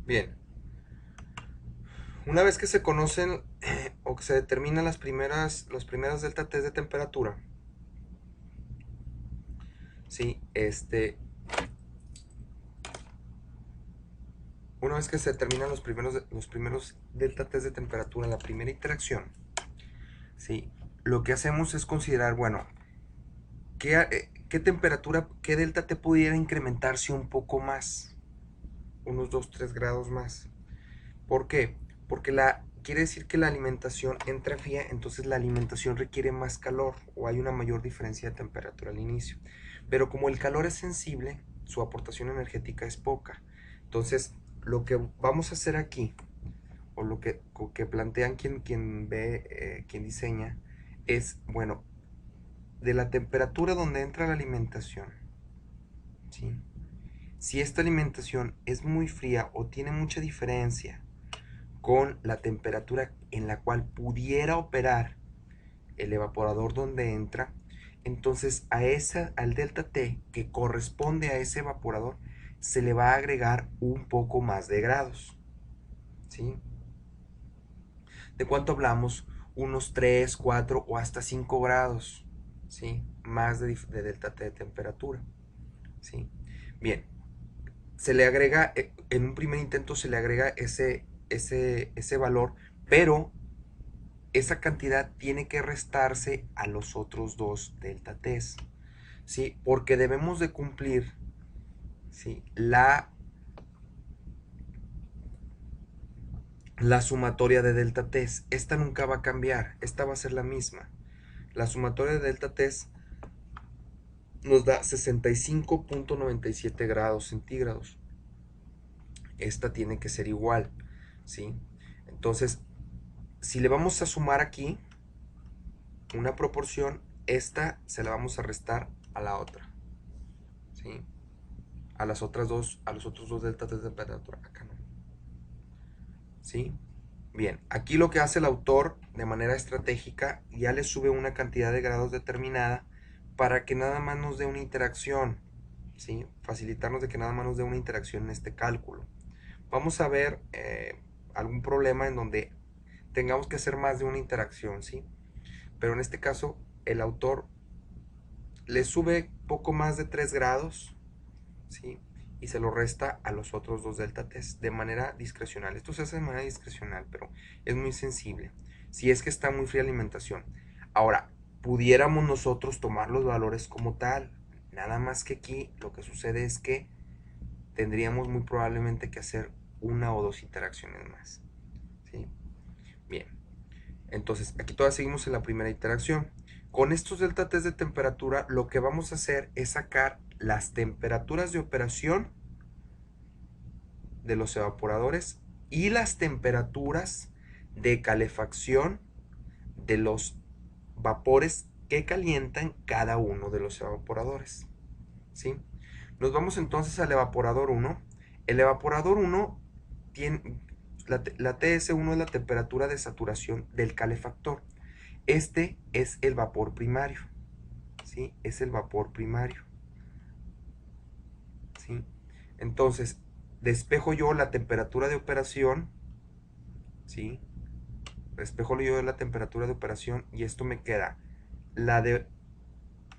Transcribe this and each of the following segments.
Bien, una vez que se conocen o que se determinan los primeros delta T de temperatura, ¿sí? Una vez que se determinan los primeros delta T de temperatura en la primera interacción, ¿sí? Lo que hacemos es considerar, bueno, ¿qué temperatura, qué delta T pudiera incrementarse un poco más? Unos 2 3 grados más. ¿Por qué? Porque quiere decir que la alimentación entra fría, entonces la alimentación requiere más calor o hay una mayor diferencia de temperatura al inicio. Pero como el calor es sensible, su aportación energética es poca. Entonces, lo que vamos a hacer aquí, o que plantean quien ve, quien diseña, es, bueno, de la temperatura donde entra la alimentación, ¿sí? Si esta alimentación es muy fría o tiene mucha diferencia con la temperatura en la cual pudiera operar el evaporador donde entra, entonces al delta T que corresponde a ese evaporador se le va a agregar un poco más de grados, ¿sí? ¿De cuánto hablamos? Unos 3 4 o hasta 5 grados, ¿sí? Más de delta T de temperatura, ¿sí? Bien, se le agrega, en un primer intento se le agrega ese valor, pero esa cantidad tiene que restarse a los otros dos delta T's, ¿sí? Porque debemos de cumplir, ¿sí? La sumatoria de delta T's. Esta nunca va a cambiar, esta va a ser la misma. La sumatoria de delta T's nos da 65.97 grados centígrados. Esta tiene que ser igual, ¿sí? Entonces, si le vamos a sumar aquí una proporción, esta se la vamos a restar a la otra, ¿sí? A los otros dos deltas de temperatura. Acá no. ¿Sí? Bien, aquí lo que hace el autor de manera estratégica ya le sube una cantidad de grados determinada para que nada más nos dé una interacción, ¿sí? Facilitarnos de que nada más nos dé una interacción en este cálculo. Vamos a ver algún problema en donde tengamos que hacer más de una interacción, ¿sí? Pero en este caso el autor le sube poco más de 3 grados, ¿sí? Y se lo resta a los otros dos delta T's de manera discrecional. Esto se hace de manera discrecional, pero es muy sensible. Si es que está muy fría la alimentación. Ahora, pudiéramos nosotros tomar los valores como tal. Nada más que aquí lo que sucede es que tendríamos muy probablemente que hacer una o dos interacciones más, ¿sí? Bien, entonces aquí todavía seguimos en la primera interacción. Con estos delta T's de temperatura, lo que vamos a hacer es sacar las temperaturas de operación de los evaporadores y las temperaturas de calefacción de los vapores que calientan cada uno de los evaporadores, ¿sí? Nos vamos entonces al evaporador 1. El evaporador 1 tiene la TS1 es la temperatura de saturación del calefactor. Este es el vapor primario, ¿sí? Es el vapor primario, ¿sí? Entonces, despejo yo la temperatura de operación, ¿sí? Despejo yo de la temperatura de operación y esto me queda la de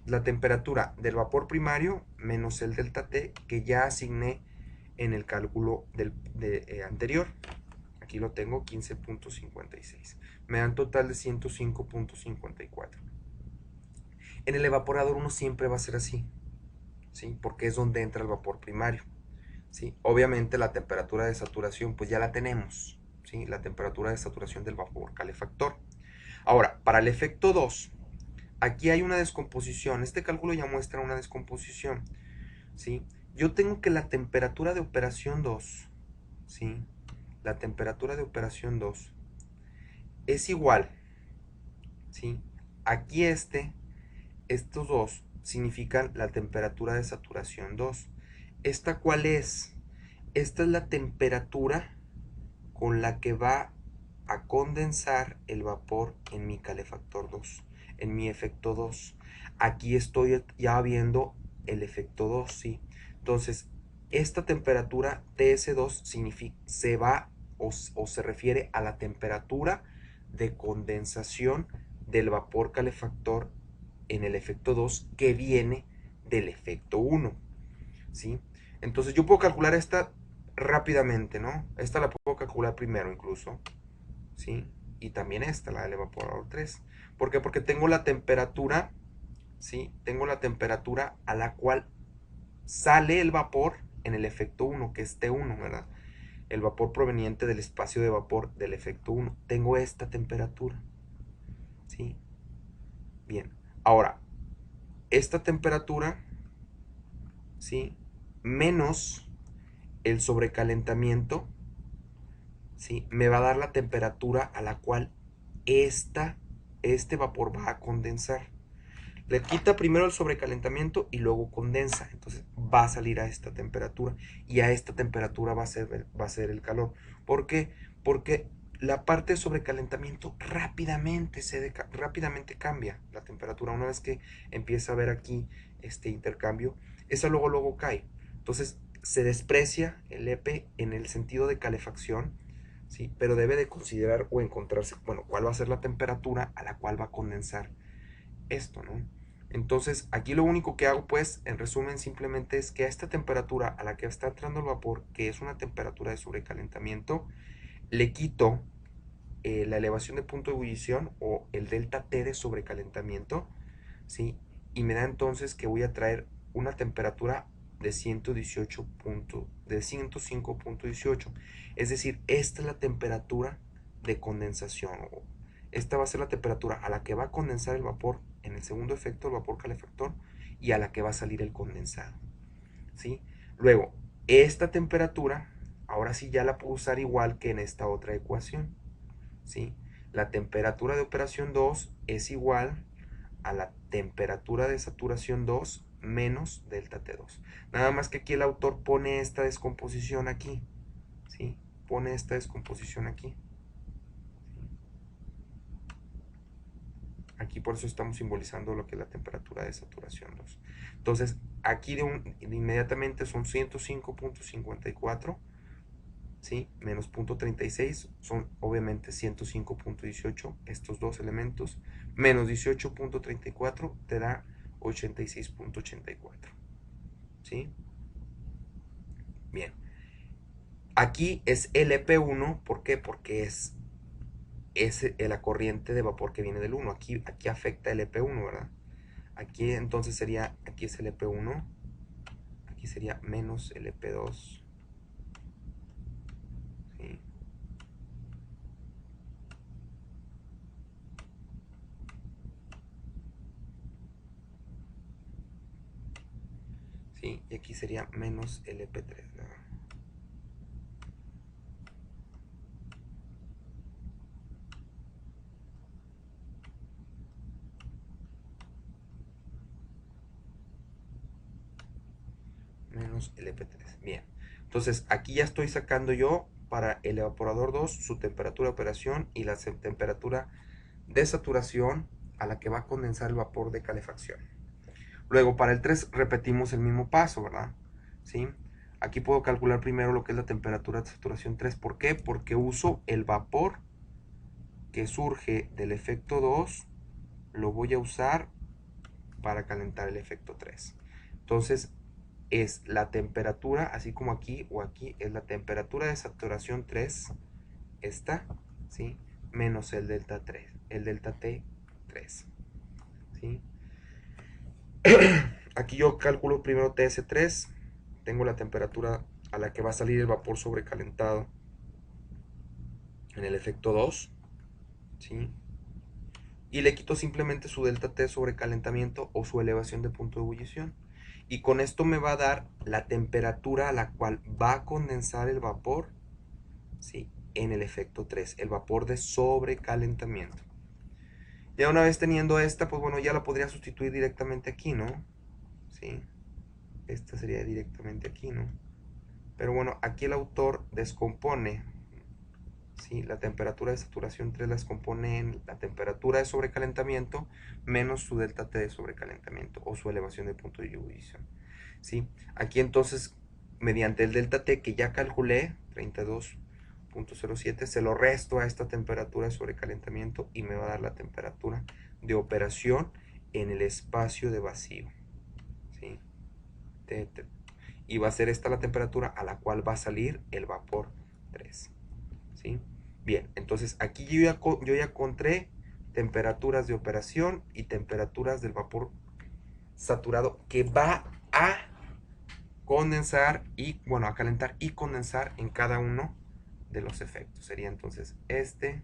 la temperatura del vapor primario menos el delta T que ya asigné en el cálculo anterior. Aquí lo tengo, 15.56. Me dan total de 105.54. En el evaporador 1 siempre va a ser así, ¿sí? Porque es donde entra el vapor primario, ¿sí? Obviamente la temperatura de saturación pues ya la tenemos, ¿sí? La temperatura de saturación del vapor calefactor. Ahora, para el efecto 2, aquí hay una descomposición. Este cálculo ya muestra una descomposición, ¿sí? Yo tengo que la temperatura de operación 2, ¿sí? La temperatura de operación 2 es igual, ¿sí? Aquí estos dos significan la temperatura de saturación 2. ¿Esta cuál es? Esta es la temperatura con la que va a condensar el vapor en mi calefactor 2, en mi efecto 2. Aquí estoy ya viendo el efecto 2, ¿sí? Entonces, esta temperatura TS2 se va o se refiere a la temperatura de condensación del vapor calefactor en el efecto 2 que viene del efecto 1, ¿sí? Entonces yo puedo calcular esta rápidamente, ¿no? Esta la puedo calcular primero incluso, ¿sí? Y también esta, la del evaporador 3. ¿Por qué? Porque tengo la temperatura, ¿sí? Tengo la temperatura a la cual sale el vapor en el efecto 1, que es T1, ¿verdad? El vapor proveniente del espacio de vapor del efecto 1. Tengo esta temperatura, ¿sí? Bien. Ahora, esta temperatura, ¿sí? Menos el sobrecalentamiento, ¿sí? Me va a dar la temperatura a la cual este vapor va a condensar. Le quita primero el sobrecalentamiento y luego condensa. Entonces va a salir a esta temperatura. Y a esta temperatura va a ser el calor. ¿Por qué? Porque la parte de sobrecalentamiento rápidamente cambia la temperatura. Una vez que empieza a haber aquí este intercambio, esa luego cae. Entonces se desprecia el EP en el sentido de calefacción, ¿sí? Pero debe de considerar o encontrarse, bueno, cuál va a ser la temperatura a la cual va a condensar esto, ¿no? Entonces aquí lo único que hago, pues, en resumen, simplemente es que a esta temperatura a la que está entrando el vapor, que es una temperatura de sobrecalentamiento, le quito la elevación de punto de ebullición o el delta T de sobrecalentamiento, ¿sí? Y me da entonces que voy a traer una temperatura de 105.18. Es decir, esta es la temperatura de condensación. Esta va a ser la temperatura a la que va a condensar el vapor en el segundo efecto, el vapor calefactor, y a la que va a salir el condensado, ¿sí? Luego, esta temperatura, ahora sí ya la puedo usar igual que en esta otra ecuación, ¿sí? La temperatura de operación 2 es igual a la temperatura de saturación 2 menos delta T2. Nada más que aquí el autor pone esta descomposición aquí, ¿sí? Pone esta descomposición aquí. Aquí por eso estamos simbolizando lo que es la temperatura de saturación 2. Entonces, aquí de inmediatamente son 105.54, ¿sí? Menos 0.36 son obviamente 105.18, estos dos elementos, menos 18.34 te da 86.84, ¿sí? Bien. Aquí es LP1, ¿por qué? Porque es la corriente de vapor que viene del 1. Aquí afecta el EP1, ¿verdad? Aquí entonces sería, aquí es el EP1, aquí sería menos el EP2, ¿sí? ¿Sí? Y aquí sería menos el EP3, ¿verdad? Menos el EP3. Bien. Entonces aquí ya estoy sacando yo para el evaporador 2 su temperatura de operación y la temperatura de saturación a la que va a condensar el vapor de calefacción. Luego para el 3 repetimos el mismo paso, ¿verdad? ¿Sí? Aquí puedo calcular primero lo que es la temperatura de saturación 3. ¿Por qué? Porque uso el vapor que surge del efecto 2, lo voy a usar para calentar el efecto 3. Entonces es la temperatura, así como aquí o aquí, es la temperatura de saturación 3, esta, ¿sí? Menos el delta 3, el delta T3, ¿sí? Aquí yo calculo primero TS3, tengo la temperatura a la que va a salir el vapor sobrecalentado en el efecto 2, ¿sí? Y le quito simplemente su delta T sobrecalentamiento o su elevación de punto de ebullición. Y con esto me va a dar la temperatura a la cual va a condensar el vapor, ¿sí? En el efecto 3, el vapor de sobrecalentamiento. Ya una vez teniendo esta, pues bueno, ya la podría sustituir directamente aquí, ¿no? ¿Sí? Esta sería directamente aquí, ¿no? Pero bueno, aquí el autor descompone, ¿sí? La temperatura de saturación 3 la descompone en la temperatura de sobrecalentamiento menos su delta T de sobrecalentamiento o su elevación de punto de ebullición, ¿sí? Aquí entonces mediante el delta T que ya calculé, 32.07, se lo resto a esta temperatura de sobrecalentamiento y me va a dar la temperatura de operación en el espacio de vacío, ¿sí? Y va a ser esta la temperatura a la cual va a salir el vapor 3, ¿sí? Bien, entonces aquí yo ya encontré temperaturas de operación y temperaturas del vapor saturado que va a condensar y, bueno, a calentar y condensar en cada uno de los efectos. Sería entonces este,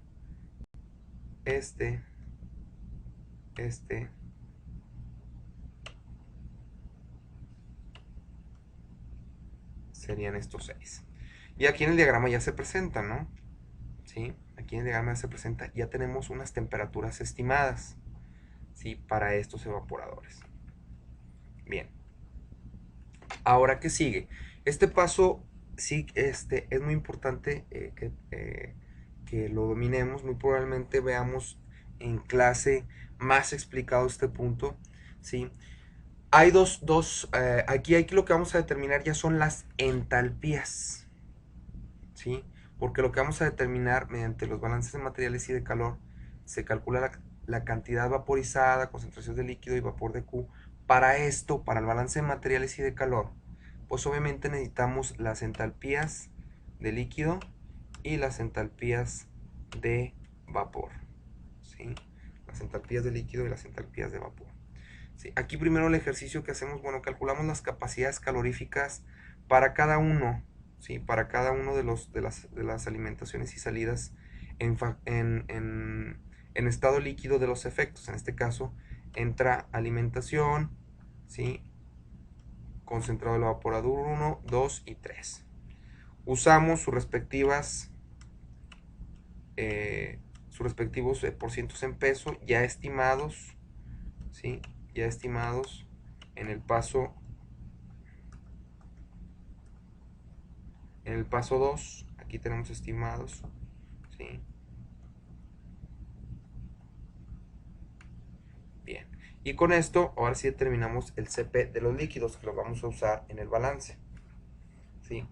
serían estos 6. Y aquí en el diagrama ya se presenta, ¿no? ¿Sí? Aquí en el diagrama ya se presenta, ya tenemos unas temperaturas estimadas, ¿sí? Para estos evaporadores. Bien. Ahora, ¿qué sigue? Este paso sí, es muy importante que lo dominemos. Muy probablemente veamos en clase más explicado este punto, ¿sí? Hay aquí lo que vamos a determinar ya son las entalpías, ¿sí? Porque lo que vamos a determinar mediante los balances de materiales y de calor, se calcula la cantidad vaporizada, concentración de líquido y vapor de Q. Para esto, para el balance de materiales y de calor, pues obviamente necesitamos las entalpías de líquido y las entalpías de vapor, ¿sí? Las entalpías de líquido y las entalpías de vapor. ¿Sí? Aquí primero el ejercicio que hacemos, bueno, calculamos las capacidades caloríficas para cada uno, ¿sí? Para cada uno de las alimentaciones y salidas en estado líquido de los efectos. En este caso entra alimentación, ¿sí? Concentrado del evaporador 1, 2 y 3. Usamos sus respectivos porcientos en peso ya estimados, ¿sí? Ya estimados en el paso 2. Aquí tenemos estimados, ¿sí? Bien, y con esto ahora sí determinamos el CP de los líquidos que los vamos a usar en el balance, ¿sí?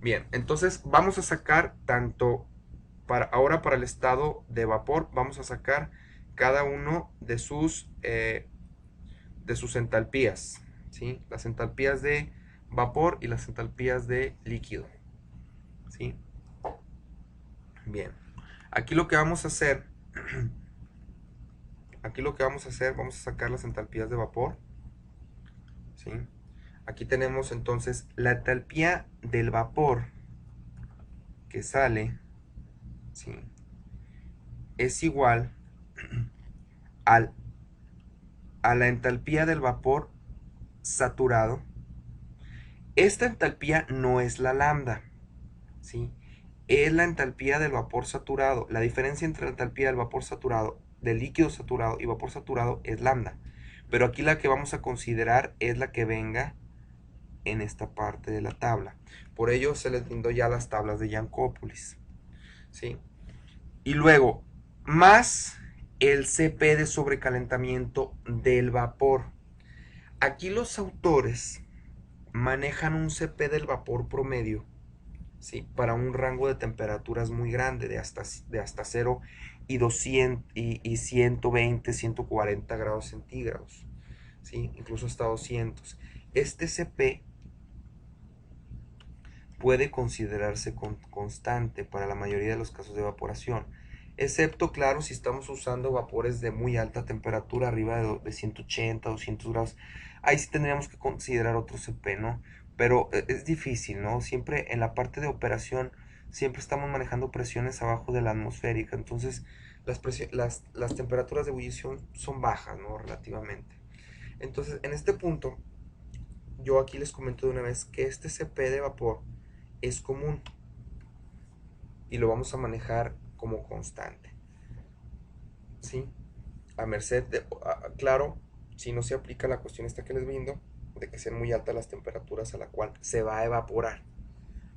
Bien, entonces vamos a sacar tanto para el estado de vapor, vamos a sacar cada uno de sus entalpías, ¿sí? Las entalpías de vapor y las entalpías de líquido, ¿sí? Bien, aquí lo que vamos a hacer, vamos a sacar las entalpías de vapor, ¿sí? Aquí tenemos entonces la entalpía del vapor que sale, ¿sí? Es igual a la entalpía del vapor saturado. Esta entalpía no es la lambda, ¿sí? Es la entalpía del vapor saturado. La diferencia entre la entalpía del vapor saturado, del líquido saturado y vapor saturado es lambda. Pero aquí la que vamos a considerar es la que venga en esta parte de la tabla. Por ello se les brindó ya las tablas de Jankopoulos, ¿sí? Y luego, más el CP de sobrecalentamiento del vapor. Aquí los autores manejan un CP del vapor promedio, ¿sí? Para un rango de temperaturas muy grande, de hasta 0 y 200 y 120, 140 grados centígrados, ¿sí? Incluso hasta 200. Este CP puede considerarse constante para la mayoría de los casos de evaporación, excepto, claro, si estamos usando vapores de muy alta temperatura, arriba de 180, 200 grados. Ahí sí tendríamos que considerar otro CP, ¿no? Pero es difícil, ¿no? Siempre en la parte de operación, siempre estamos manejando presiones abajo de la atmosférica, entonces las temperaturas de ebullición son bajas, ¿no? Relativamente. Entonces, en este punto, yo aquí les comento de una vez que este CP de vapor es común y lo vamos a manejar como constante, ¿sí? A merced de, claro, si no se aplica la cuestión esta que les brindo, de que sean muy altas las temperaturas a la cual se va a evaporar,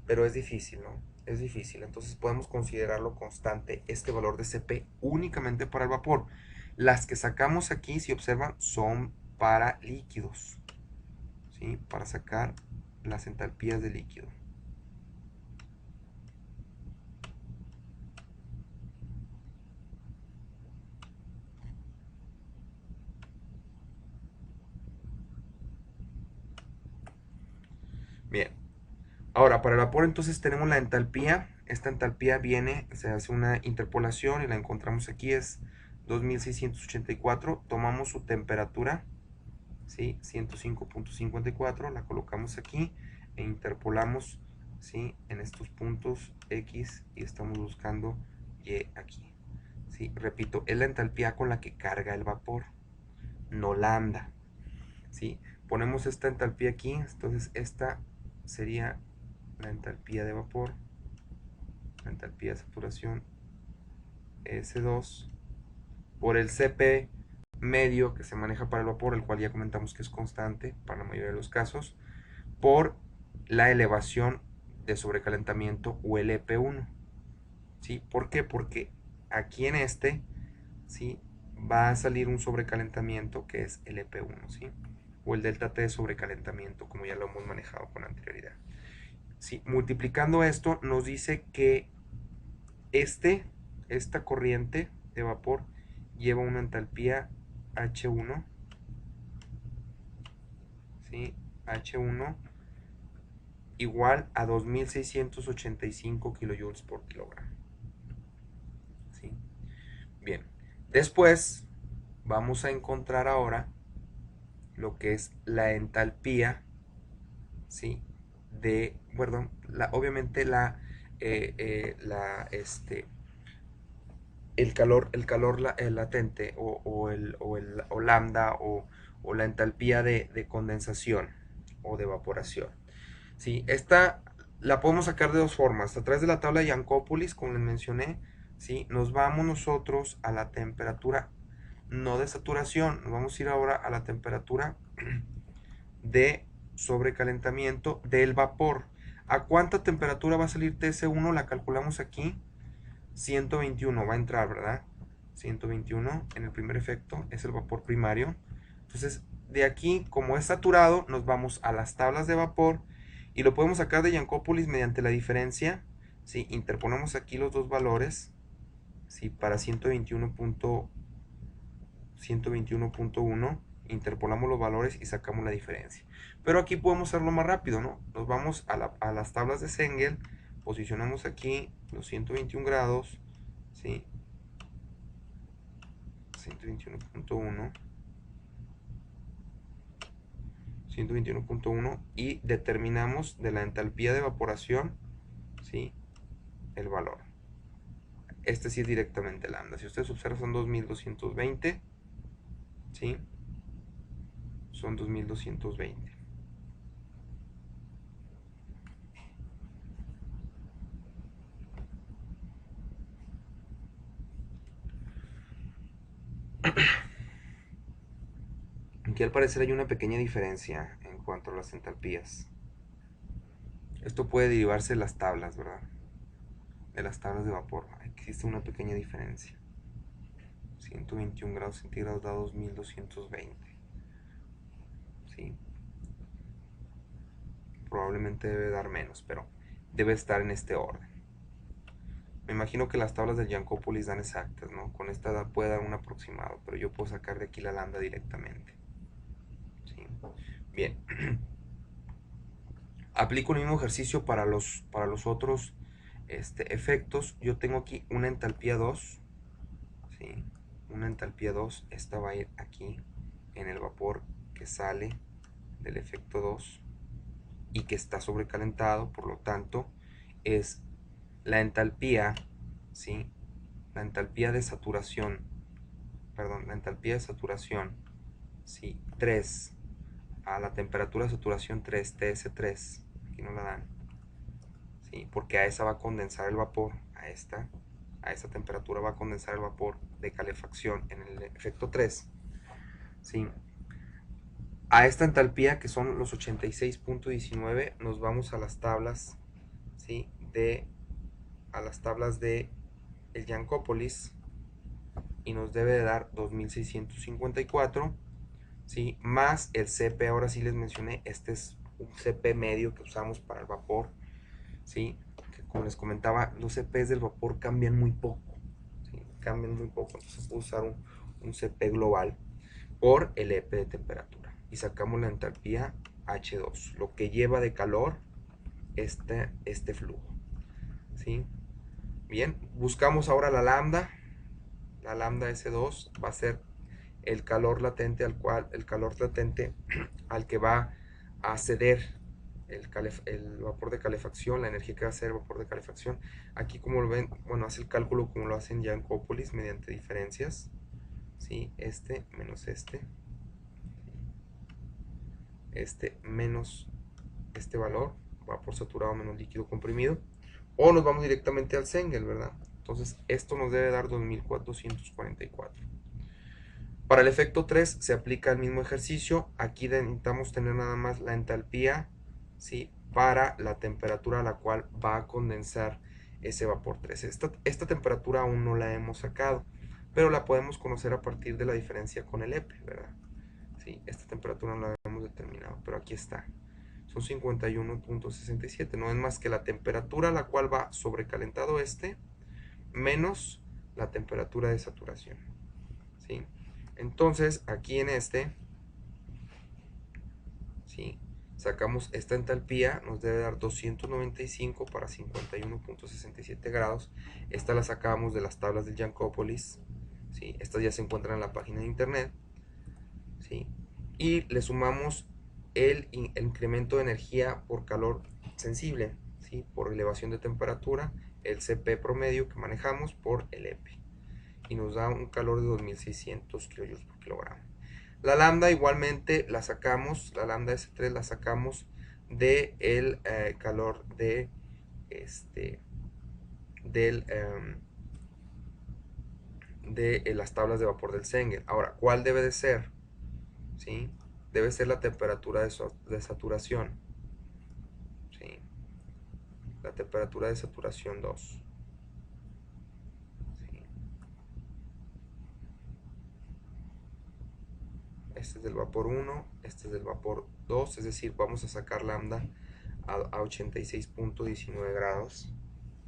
pero es difícil, ¿no? Es difícil, entonces podemos considerarlo constante este valor de CP únicamente para el vapor. Las que sacamos aquí, si observan, son para líquidos, ¿sí? Para sacar las entalpías del líquido. Bien, ahora para el vapor entonces tenemos la entalpía. Esta entalpía viene, se hace una interpolación y la encontramos aquí, es 2684. Tomamos su temperatura, ¿sí? 105.54, la colocamos aquí e interpolamos, ¿sí? En estos puntos X y estamos buscando Y aquí, ¿sí? Repito, es la entalpía con la que carga el vapor, no lambda, ¿sí? Ponemos esta entalpía aquí, entonces esta sería la entalpía de vapor, la entalpía de saturación S2 por el Cp medio que se maneja para el vapor, el cual ya comentamos que es constante para la mayoría de los casos, por la elevación de sobrecalentamiento o el EP1, ¿sí? ¿Por qué? Porque aquí en este, ¿sí? Va a salir un sobrecalentamiento que es el EP1, ¿sí? O el delta T de sobrecalentamiento, como ya lo hemos manejado con anterioridad. ¿Sí? Multiplicando esto nos dice que esta corriente de vapor lleva una entalpía H1, ¿sí? H1 igual a 2685 kilojoules por kilogramo, ¿sí? Bien, después vamos a encontrar ahora lo que es la entalpía, ¿sí? De, perdón, obviamente el calor latente o lambda o la entalpía de condensación o de evaporación. ¿Sí? Esta la podemos sacar de dos formas. A través de la tabla de Jankopoulos, como les mencioné, ¿sí? Nos vamos nosotros a la temperatura, no de saturación, nos vamos a ir ahora a la temperatura de sobrecalentamiento del vapor. ¿A cuánta temperatura va a salir TS1? La calculamos aquí. 121 va a entrar, ¿verdad? 121 en el primer efecto es el vapor primario. Entonces, de aquí, como es saturado, nos vamos a las tablas de vapor y lo podemos sacar de Jankopoulos mediante la diferencia. ¿Sí? Interponemos aquí los dos valores, ¿sí? Para 121.1, interpolamos los valores y sacamos la diferencia. Pero aquí podemos hacerlo más rápido, ¿no? Nos vamos a las tablas de Sengel, posicionamos aquí los 121 grados, ¿sí? 121.1, 121.1 y determinamos de la entalpía de evaporación, ¿sí? El valor. Este sí es directamente lambda. Si ustedes observan son 2220, ¿sí? Son 2220. Aquí al parecer hay una pequeña diferencia en cuanto a las entalpías. Esto puede derivarse de las tablas, ¿verdad? De las tablas de vapor. Existe una pequeña diferencia. 121 grados centígrados da 2220. ¿Sí? Probablemente debe dar menos, pero debe estar en este orden. Me imagino que las tablas del Jankopoulos dan exactas, ¿no? Con esta puede dar un aproximado, pero yo puedo sacar de aquí la lambda directamente. ¿Sí? Bien. Aplico el mismo ejercicio para los otros efectos. Yo tengo aquí una entalpía 2, ¿sí? Una entalpía 2, esta va a ir aquí en el vapor que sale del efecto 2 y que está sobrecalentado, por lo tanto es la entalpía, ¿sí? La entalpía de saturación, perdón, la entalpía de saturación, ¿sí? 3 a la temperatura de saturación 3, TS3, aquí no la dan, ¿sí? Porque a esa va a condensar el vapor, a esa temperatura va a condensar el vapor de calefacción en el efecto 3, ¿sí? A esta entalpía, que son los 86.19, nos vamos a las tablas, ¿sí? A las tablas de el Jankopoulos y nos debe de dar 2654, ¿sí? Más el Cp, ahora sí les mencioné, este es un CP medio que usamos para el vapor, ¿sí? Que como les comentaba, los CPs del vapor cambian muy poco, ¿sí? Cambian muy poco, entonces puedo usar un CP global por el EP de temperatura y sacamos la entalpía H2, lo que lleva de calor este flujo, ¿sí? Bien, buscamos ahora la lambda S2 va a ser el calor latente al que va a ceder el vapor de calefacción, la energía que va a ser el vapor de calefacción. Aquí, como lo ven, bueno, hace el cálculo como lo hacen ya en Cópolis mediante diferencias, ¿sí? Este menos este menos este valor, vapor saturado menos líquido comprimido, o nos vamos directamente al Cengel, ¿verdad? Entonces esto nos debe dar 2444. Para el efecto 3 se aplica el mismo ejercicio. Aquí necesitamos tener nada más la entalpía, ¿sí? Para la temperatura a la cual va a condensar ese vapor 3. Esta temperatura aún no la hemos sacado, pero la podemos conocer a partir de la diferencia con el EP, ¿verdad? Sí, esta temperatura no la hemos determinado, pero aquí está. Son 51.67. No es más que la temperatura a la cual va sobrecalentado menos la temperatura de saturación, ¿sí? Entonces, aquí en ¿sí? Sacamos esta entalpía, nos debe dar 295 para 51.67 grados. Esta la sacamos de las tablas del Jacopoulos, ¿sí? Estas ya se encuentran en la página de internet, ¿sí? Y le sumamos el incremento de energía por calor sensible, ¿sí? Por elevación de temperatura, el CP promedio que manejamos por el EP. Y nos da un calor de 2600 kilojoules por kilogramo. La lambda igualmente la sacamos, la lambda S3 la sacamos de el calor de de las tablas de vapor del Cengel. Ahora, ¿cuál debe de ser? ¿Sí? Debe ser la temperatura de saturación, ¿sí? La temperatura de saturación 2. ¿Sí? Este es del vapor 1, este es del vapor 2, es decir, vamos a sacar lambda a 86.19 grados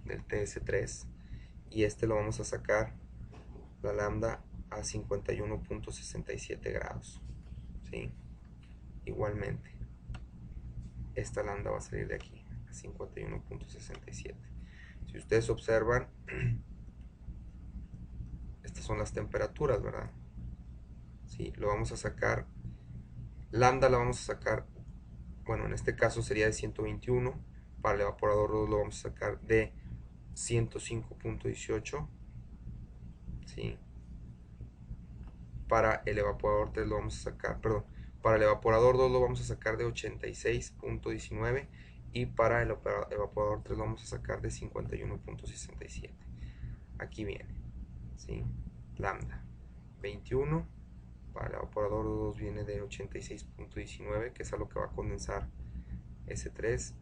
del TS3 y este lo vamos a sacar la lambda a 51.67 grados, ¿sí? Igualmente esta lambda va a salir de aquí a 51.67. Si ustedes observan, estas son las temperaturas, ¿verdad? Sí, lo vamos a sacar, lambda la vamos a sacar, bueno, en este caso sería de 121, para el evaporador 2 lo vamos a sacar de 105.18, ¿sí? Para el evaporador 3 lo vamos a sacar, perdón, para el evaporador 2 lo vamos a sacar de 86.19 y para el evaporador 3 lo vamos a sacar de 51.67. Aquí viene, ¿sí? Lambda 21, para el evaporador 2 viene de 86.19, que es a lo que va a condensar S3.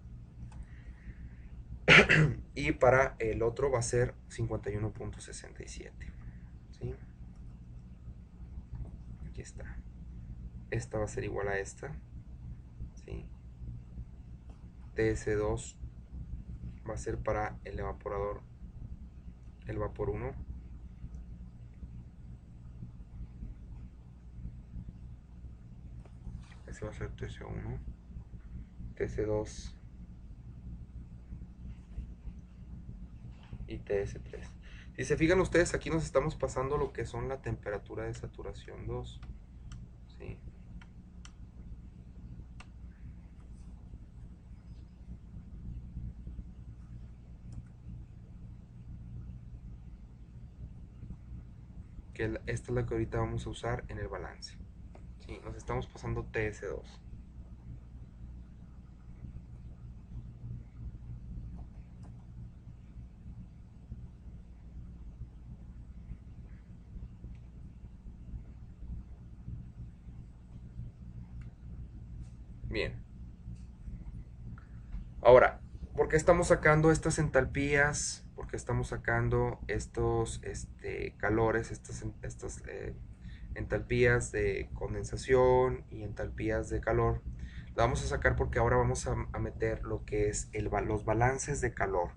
Y para el otro va a ser 51.67, ¿sí? Aquí está. Esta va a ser igual a esta, ¿sí? TS2 va a ser para el evaporador, el vapor 1. Ese va a ser TS1, TS2 y TS3. Si se fijan ustedes, aquí nos estamos pasando lo que son la temperatura de saturación 2, ¿sí? Que esta es la que ahorita vamos a usar en el balance, ¿sí? Nos estamos pasando TS2. Bien. Ahora, ¿por qué estamos sacando estas entalpías? ¿Por qué estamos sacando estos calores, estas entalpías de condensación y entalpías de calor? La vamos a sacar porque ahora vamos a meter lo que es los balances de calor,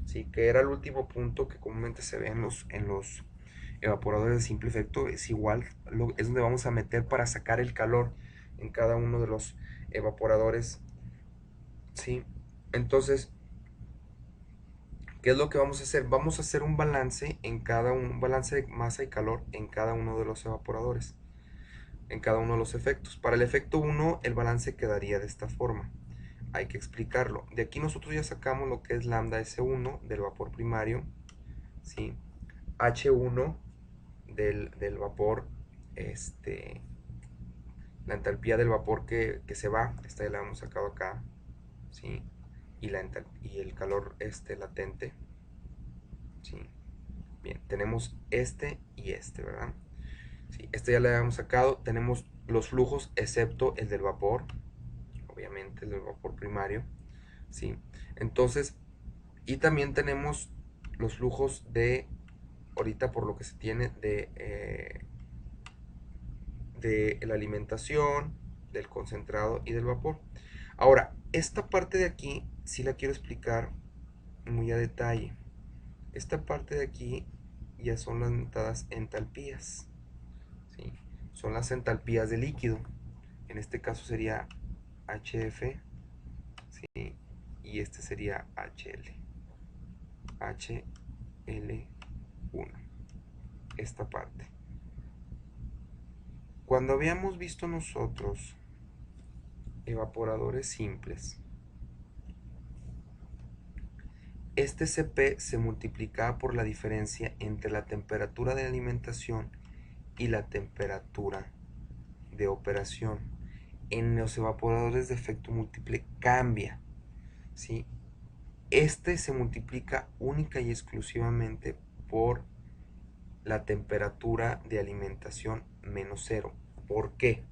¿sí? Que era el último punto que comúnmente se ve en los evaporadores de simple efecto. Es igual, es donde vamos a meter para sacar el calor en cada uno de los evaporadores, ¿sí? Entonces, ¿qué es lo que vamos a hacer? Vamos a hacer un balance un balance de masa y calor en cada uno de los evaporadores, en cada uno de los efectos. Para el efecto 1, el balance quedaría de esta forma. Hay que explicarlo. De aquí nosotros ya sacamos lo que es lambda S1 del vapor primario, ¿sí? H1 del vapor, la entalpía del vapor que se va, esta ya la hemos sacado acá, ¿sí? Y el calor latente, ¿sí? Bien, tenemos y ¿verdad? Sí, este ya lo habíamos sacado. Tenemos los flujos excepto el del vapor, obviamente el del vapor primario, ¿sí? Entonces, y también tenemos los flujos ahorita por lo que se tiene de la alimentación, del concentrado y del vapor. Ahora, esta parte de aquí sí la quiero explicar muy a detalle. Esta parte de aquí ya son las metadas entalpías, ¿sí? Son las entalpías de líquido. En este caso sería HF, ¿sí? Y este sería HL1, esta parte. Cuando habíamos visto nosotros evaporadores simples, este Cp se multiplicaba por la diferencia entre la temperatura de alimentación y la temperatura de operación. En los evaporadores de efecto múltiple cambia, ¿sí? Este se multiplica única y exclusivamente por la temperatura de alimentación menos cero. ¿Por qué?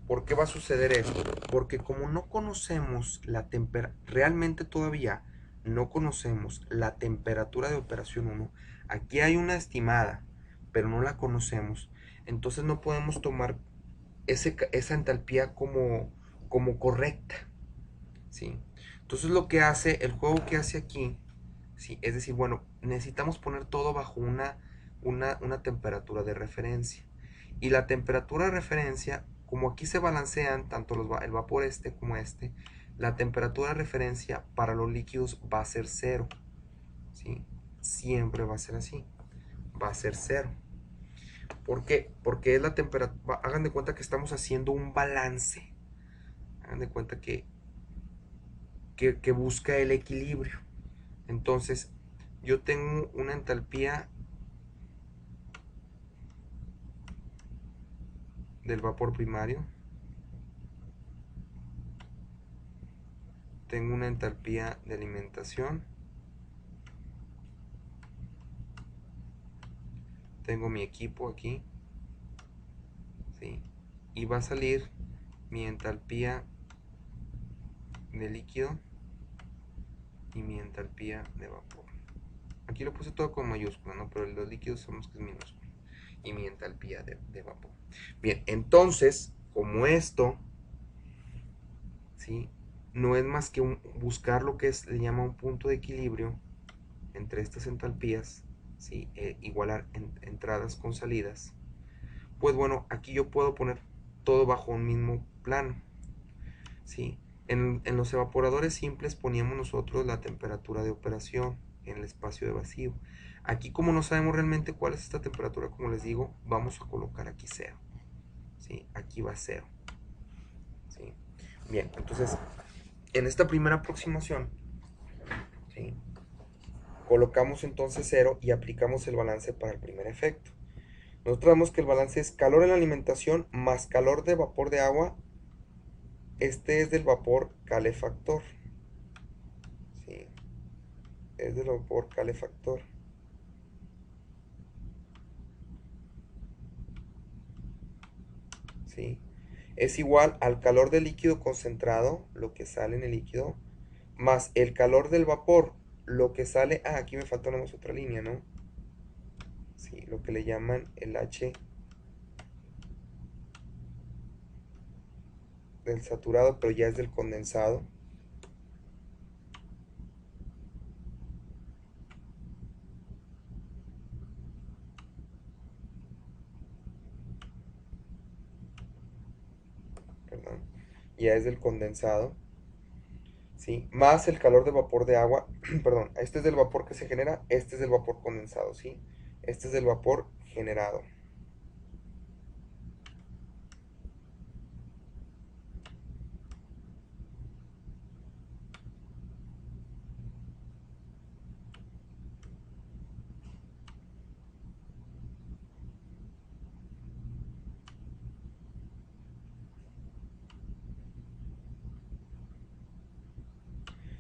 ¿Por qué va a suceder esto? Porque como no conocemos realmente todavía no conocemos la temperatura de operación 1, aquí hay una estimada, pero no la conocemos, entonces no podemos tomar esa entalpía como correcta, ¿sí? Entonces lo que hace, el juego que hace aquí, ¿sí? Es decir, bueno, necesitamos poner todo bajo una temperatura de referencia. Y la temperatura de referencia, como aquí se balancean tanto el vapor como la temperatura de referencia para los líquidos va a ser cero, ¿sí? Siempre va a ser así, va a ser cero. ¿Por qué? Porque es la temperatura, hagan de cuenta que estamos haciendo un balance, hagan de cuenta que busca el equilibrio. Entonces, yo tengo una entalpía del vapor primario, tengo una entalpía de alimentación, tengo mi equipo aquí, ¿sí? Y va a salir mi entalpía de líquido y mi entalpía de vapor. Aquí lo puse todo con mayúscula, ¿no? Pero los líquidos sabemos que es minúsculo. Y mi entalpía de vapor. Bien, entonces, como esto, ¿sí? No es más que buscar lo que le llama un punto de equilibrio entre estas entalpías, ¿sí? Igualar entradas con salidas. Pues bueno, aquí yo puedo poner todo bajo un mismo plano, ¿sí? En los evaporadores simples poníamos nosotros la temperatura de operación en el espacio de vacío. Aquí, como no sabemos realmente cuál es esta temperatura, como les digo, vamos a colocar aquí 0, ¿sí? Aquí va 0, ¿sí? Bien, entonces en esta primera aproximación, ¿sí? Colocamos entonces 0 y aplicamos el balance para el primer efecto. Nosotros vemos que el balance es calor en la alimentación más calor de vapor de agua. Este es del vapor calefactor, ¿sí? Es del vapor calefactor, ¿sí? Es igual al calor del líquido concentrado, lo que sale en el líquido, más el calor del vapor, lo que sale. Ah, aquí me falta una otra línea, ¿no? Sí, lo que le llaman el del saturado, pero ya es del condensado. Perdón, ya es del condensado, ¿sí? Más el calor de vapor de agua, perdón, este es del vapor que se genera, este es del vapor condensado, ¿sí? Este es del vapor generado.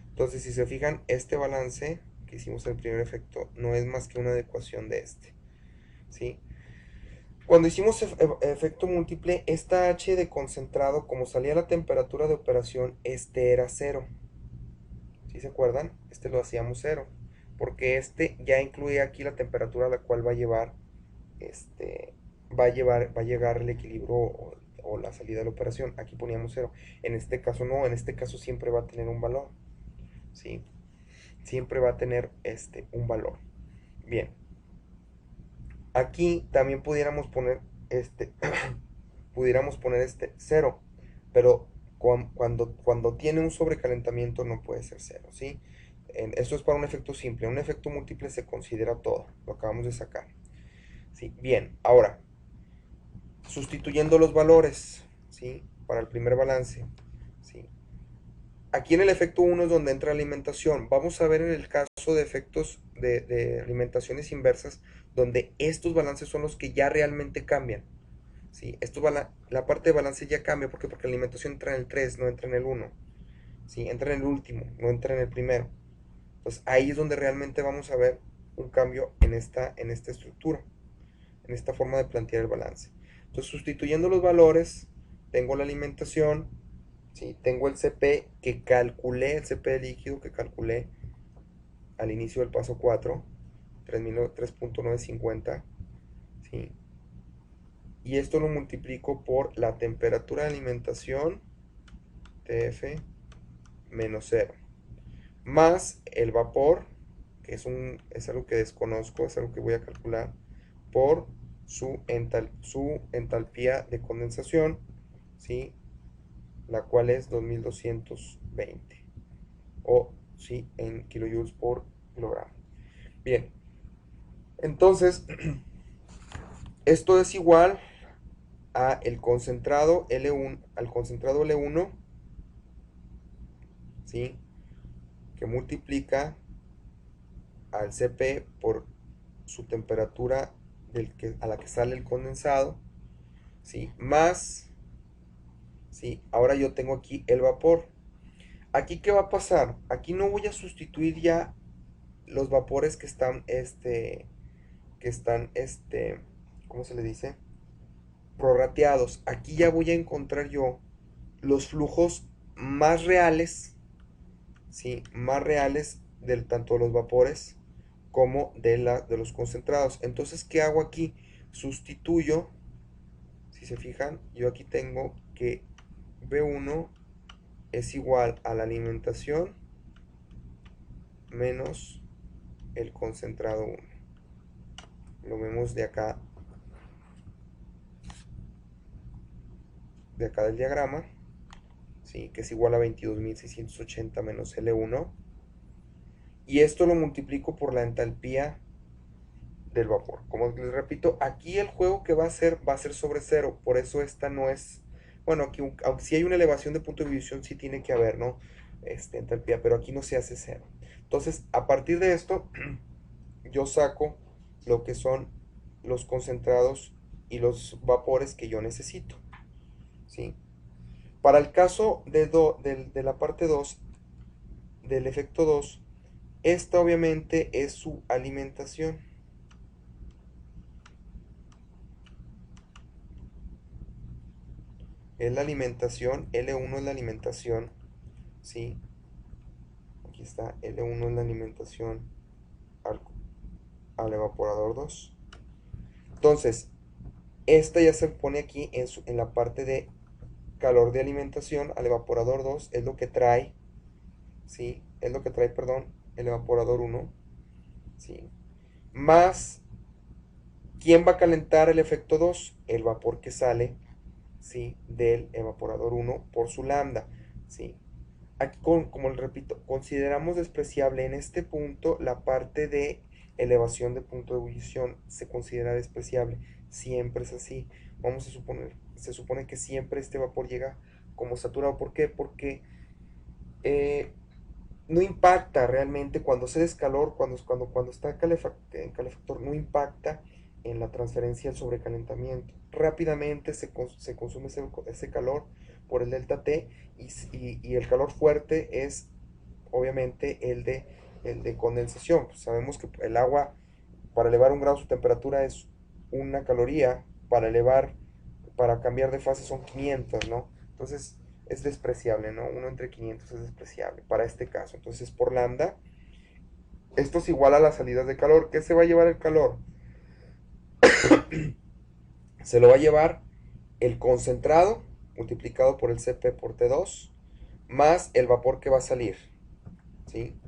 Entonces, si se fijan, este balance que hicimos en el primer efecto no es más que una adecuación de este, ¿sí? Cuando hicimos efecto múltiple, esta H de concentrado, como salía la temperatura de operación, este era cero. ¿Sí se acuerdan? Este lo hacíamos cero, porque este ya incluye aquí la temperatura a la cual va a llevar, va a llegar el equilibrio o la salida de la operación. Aquí poníamos cero. En este caso no, en este caso siempre va a tener un valor, ¿sí? Siempre va a tener un valor. Bien, aquí también pudiéramos poner pudiéramos poner cero, pero cuando tiene un sobrecalentamiento no puede ser cero, ¿sí? Esto es para un efecto simple. Un efecto múltiple se considera todo, lo acabamos de sacar, ¿sí? Bien, ahora, sustituyendo los valores, ¿sí? Para el primer balance, ¿sí? Aquí en el efecto 1 es donde entra la alimentación. Vamos a ver en el caso de efectos de alimentaciones inversas, donde estos balances son los que ya realmente cambian. ¿Sí? La parte de balance ya cambia. ¿Por qué? Porque la alimentación entra en el 3, no entra en el 1. ¿Sí? Entra en el último, no entra en el primero. Entonces ahí es donde realmente vamos a ver un cambio en esta estructura, en esta forma de plantear el balance. Entonces, sustituyendo los valores, tengo la alimentación, ¿sí? Tengo el CP que calculé, el CP de líquido que calculé al inicio del paso 4, 3.950, ¿sí? Y esto lo multiplico por la temperatura de alimentación, TF, menos 0, más el vapor, que es algo que desconozco, es algo que voy a calcular, por su entalpía de condensación, ¿sí? La cual es 2220, o ¿sí? En kilojoules por kilogramo. Bien, entonces, esto es igual a el concentrado L1, al concentrado L1, ¿sí? Que multiplica al CP por su temperatura a la que sale el condensado, ¿sí? Más, ¿sí? Ahora yo tengo aquí el vapor. Aquí, ¿qué va a pasar? Aquí no voy a sustituir ya los vapores ¿cómo se le dice? Prorrateados. Aquí ya voy a encontrar yo los flujos más reales, ¿sí? Más reales tanto de los vapores como de los concentrados. Entonces, ¿qué hago aquí? Sustituyo, si se fijan, yo aquí tengo que B1 es igual a la alimentación menos el concentrado 1. Lo vemos de acá del diagrama, ¿sí? Que es igual a 22.680 menos L1. Y esto lo multiplico por la entalpía del vapor. Como les repito, aquí el juego que va a ser sobre cero. Por eso esta no es... Bueno, aquí, aunque si hay una elevación de punto de ebullición, sí tiene que haber, ¿no? Entalpía, pero aquí no se hace cero. Entonces, a partir de esto, yo saco lo que son los concentrados y los vapores que yo necesito, ¿sí? Para el caso de la parte 2, del efecto 2, esta obviamente es su alimentación. Es la alimentación, L1 es la alimentación, ¿sí? Aquí está, L1 es la alimentación al, al evaporador 2. Entonces, esta ya se pone aquí en la parte de calor de alimentación al evaporador 2 es lo que trae, ¿sí? Es lo que trae, perdón, el evaporador 1, ¿sí? Más, ¿quién va a calentar el efecto 2? El vapor que sale, ¿sí? Del evaporador 1 por su lambda, ¿sí? Aquí, como les repito, consideramos despreciable en este punto la parte de elevación de punto de ebullición, se considera despreciable, siempre es así. Vamos a suponer, se supone que siempre este vapor llega como saturado. ¿Por qué? Porque eh, no impacta realmente cuando se descalor, cuando está en calefactor, no impacta en la transferencia del sobrecalentamiento. Rápidamente se consume ese calor por el delta T y el calor fuerte es obviamente el de condensación. Pues sabemos que el agua para elevar un grado su temperatura es una caloría, para cambiar de fase son 500, ¿no? Entonces es despreciable, ¿no? Uno entre 500 es despreciable para este caso. Entonces por lambda, esto es igual a las salidas de calor. ¿Qué se va a llevar el calor? Se lo va a llevar el concentrado multiplicado por el Cp por T2 más el vapor que va a salir, ¿sí?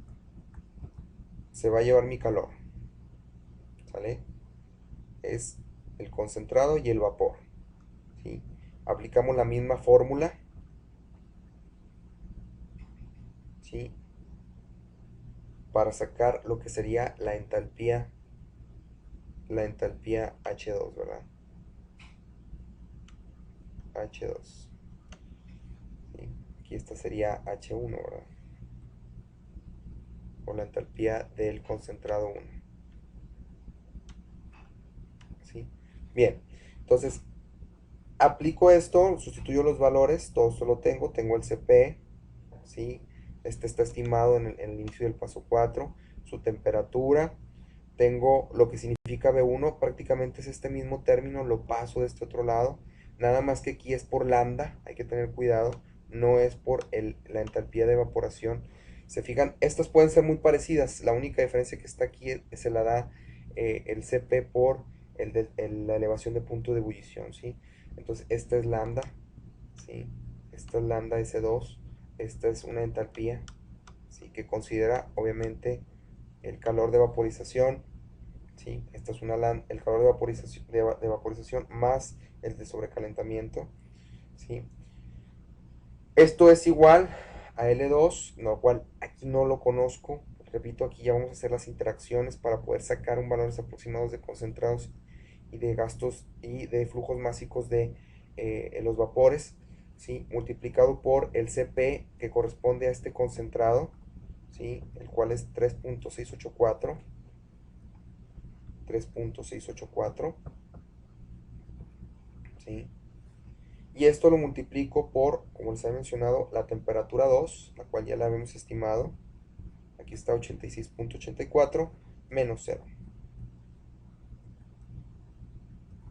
Se va a llevar mi calor, ¿sale? Es el concentrado y el vapor, ¿sí? Aplicamos la misma fórmula, ¿sí? Para sacar lo que sería la entalpía H2, ¿verdad? H2. ¿Sí? Aquí esta sería H1, ¿verdad? O la entalpía del concentrado 1. ¿Sí? Bien, entonces aplico esto, sustituyo los valores, todo esto lo tengo el CP, ¿sí? Este está estimado en el inicio del paso 4, su temperatura, tengo lo que significa B1, prácticamente es este mismo término, lo paso de este otro lado, nada más que aquí es por lambda, hay que tener cuidado, no es por la entalpía de evaporación. Se fijan, estas pueden ser muy parecidas, la única diferencia que está aquí se la da el CP por la elevación de punto de ebullición, ¿sí? Entonces esta es lambda, ¿sí? Esta es lambda S2, esta es una entalpía, ¿sí? Que considera obviamente el calor de vaporización, ¿sí? Esta es el calor de vaporización más el de sobrecalentamiento, ¿sí? Esto es igual a L2, lo cual aquí no lo conozco. Repito, aquí ya vamos a hacer las interacciones para poder sacar un valores aproximados de concentrados y de gastos y de flujos másicos de los vapores, ¿sí? Multiplicado por el CP que corresponde a este concentrado, ¿sí? El cual es 3.684. 3.684, ¿sí? Y esto lo multiplico por, como les había mencionado, la temperatura 2, la cual ya la habíamos estimado. Aquí está 86.84 menos 0.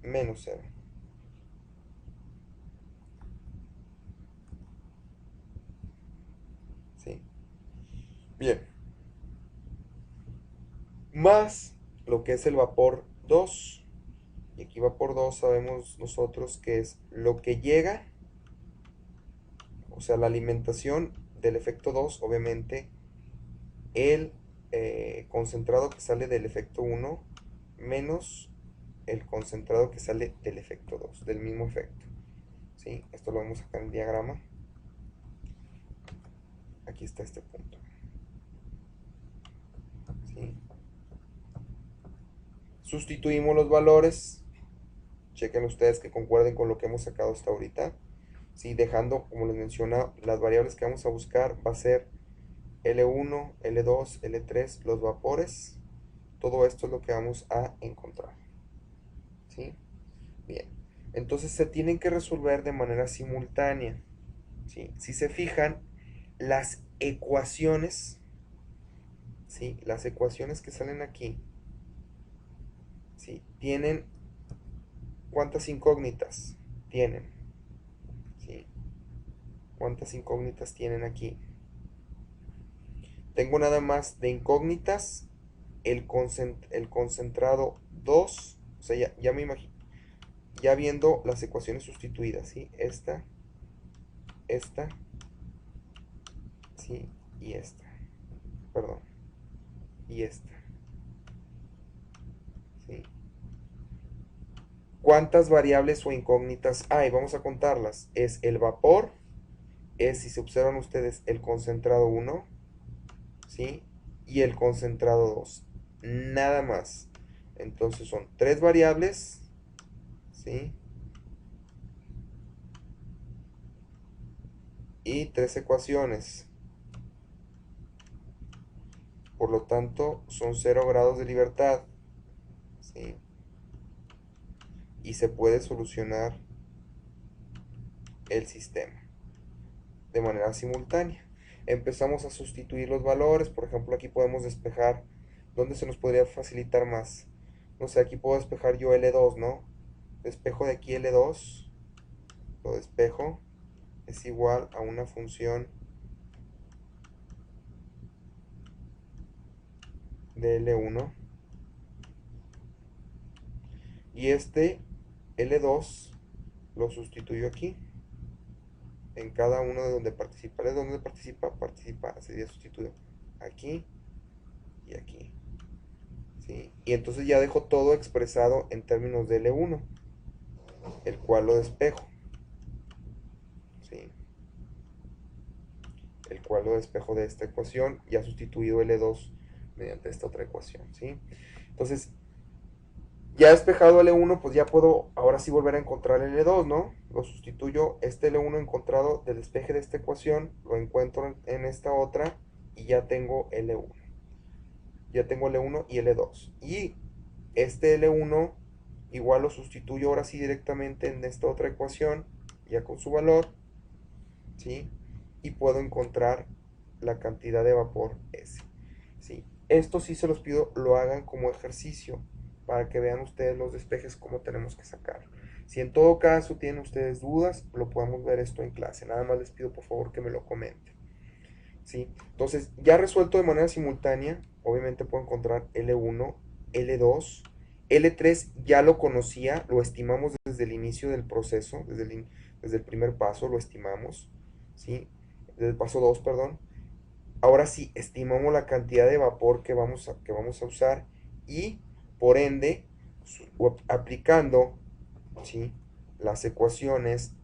Menos 0. ¿Sí? Bien. Más lo que es el vapor 2. Y aquí vapor 2 sabemos nosotros que es lo que llega, o sea, la alimentación del efecto 2, obviamente el concentrado que sale del efecto 1 menos el concentrado que sale del efecto 2, del mismo efecto, ¿sí? Esto lo vamos a sacar en el diagrama. Aquí está este punto, ¿sí? Sustituimos los valores, chequen ustedes que concuerden con lo que hemos sacado hasta ahorita, ¿sí? Dejando, como les mencionaba, las variables que vamos a buscar va a ser L1, L2, L3, los vapores. Todo esto es lo que vamos a encontrar, ¿sí? Bien, entonces se tienen que resolver de manera simultánea, ¿sí? Si se fijan, las ecuaciones, ¿sí? Las ecuaciones que salen aquí, ¿sí? Tienen, ¿cuántas incógnitas tienen? ¿Sí? ¿Cuántas incógnitas tienen aquí? Tengo nada más de incógnitas el concentrado 2, o sea, ya me imagino, ya viendo las ecuaciones sustituidas, ¿sí? Esta esta, ¿sí? Y esta, perdón, y esta, ¿sí? ¿Cuántas variables o incógnitas hay? Vamos a contarlas. Es el vapor, es, si se observan ustedes, el concentrado 1, ¿sí? Y el concentrado 2. Nada más. Entonces son 3 variables, ¿sí? Y 3 ecuaciones. Por lo tanto, son 0 grados de libertad, ¿sí? Y se puede solucionar el sistema de manera simultánea. Empezamos a sustituir los valores. Por ejemplo, aquí podemos despejar. ¿Dónde se nos podría facilitar más? No sé, aquí puedo despejar yo L2, ¿no? Despejo de aquí L2, lo despejo, es igual a una función de L1. Y este L2 lo sustituyo aquí, en cada uno de donde participa. ¿De dónde participa? Participa, sería sustituido aquí y aquí, ¿sí? Y entonces ya dejo todo expresado en términos de L1, el cual lo despejo, ¿sí? El cual lo despejo de esta ecuación, ya sustituido L2 mediante esta otra ecuación, ¿sí? Entonces, ya despejado L1, pues ya puedo ahora sí volver a encontrar L2, ¿no? Lo sustituyo, este L1 encontrado del despeje de esta ecuación, lo encuentro en esta otra y ya tengo L1. Ya tengo L1 y L2. Y este L1 igual lo sustituyo ahora sí directamente en esta otra ecuación, ya con su valor, ¿sí? Y puedo encontrar la cantidad de vapor S, ¿sí? Esto sí se los pido, lo hagan como ejercicio para que vean ustedes los despejes cómo tenemos que sacar. Si en todo caso tienen ustedes dudas, lo podemos ver esto en clase. Nada más les pido por favor que me lo comenten, ¿sí? Entonces, ya resuelto de manera simultánea, obviamente puedo encontrar L1, L2, L3 ya lo conocía, lo estimamos desde el inicio del proceso, desde el primer paso lo estimamos, ¿sí? Desde el paso 2, perdón. Ahora sí, estimamos la cantidad de vapor que vamos a usar y, por ende, aplicando, ¿sí? las ecuaciones,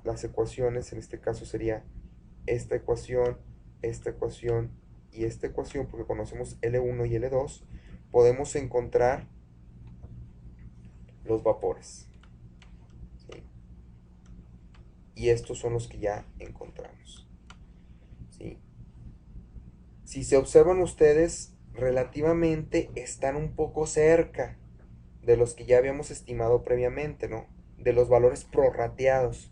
en este caso sería esta ecuación y esta ecuación, porque conocemos L1 y L2, podemos encontrar los vapores, ¿sí? Y estos son los que ya encontramos, ¿sí? Si se observan ustedes, relativamente están un poco cerca de los que ya habíamos estimado previamente, ¿no? De los valores prorrateados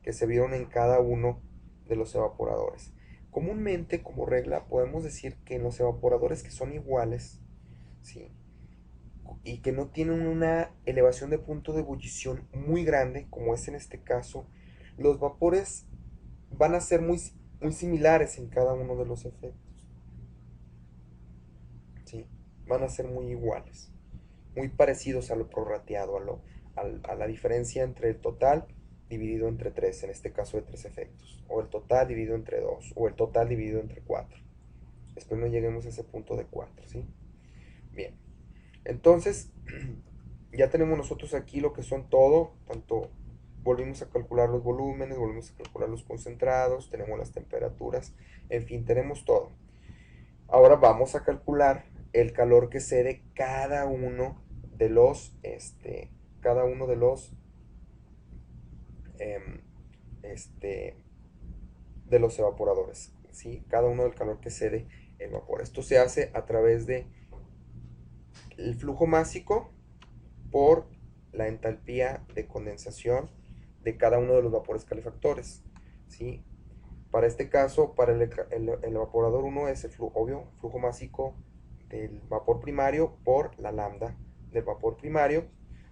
que se vieron en cada uno de los evaporadores. Comúnmente, como regla, podemos decir que en los evaporadores que son iguales, ¿sí? Y que no tienen una elevación de punto de ebullición muy grande, como es en este caso, los vapores van a ser muy similares en cada uno de los efectos, ¿sí? Van a ser muy iguales, muy parecidos a lo prorrateado, a la diferencia entre el total dividido entre 3, en este caso de 3 efectos, o el total dividido entre 2, o el total dividido entre 4. Espero no lleguemos a ese punto de 4, ¿sí? Bien, entonces ya tenemos nosotros aquí lo que son todo, tanto volvimos a calcular los volúmenes, volvimos a calcular los concentrados, tenemos las temperaturas, en fin, tenemos todo. Ahora vamos a calcular el calor que cede cada uno de los, cada uno em, este, de los evaporadores, ¿sí? Cada uno del calor que cede el vapor. Esto se hace a través de el flujo másico por la entalpía de condensación de cada uno de los vapores calefactores, ¿sí? Para este caso, para el evaporador 1 es el flujo, obvio, flujo másico del vapor primario por la lambda del vapor primario,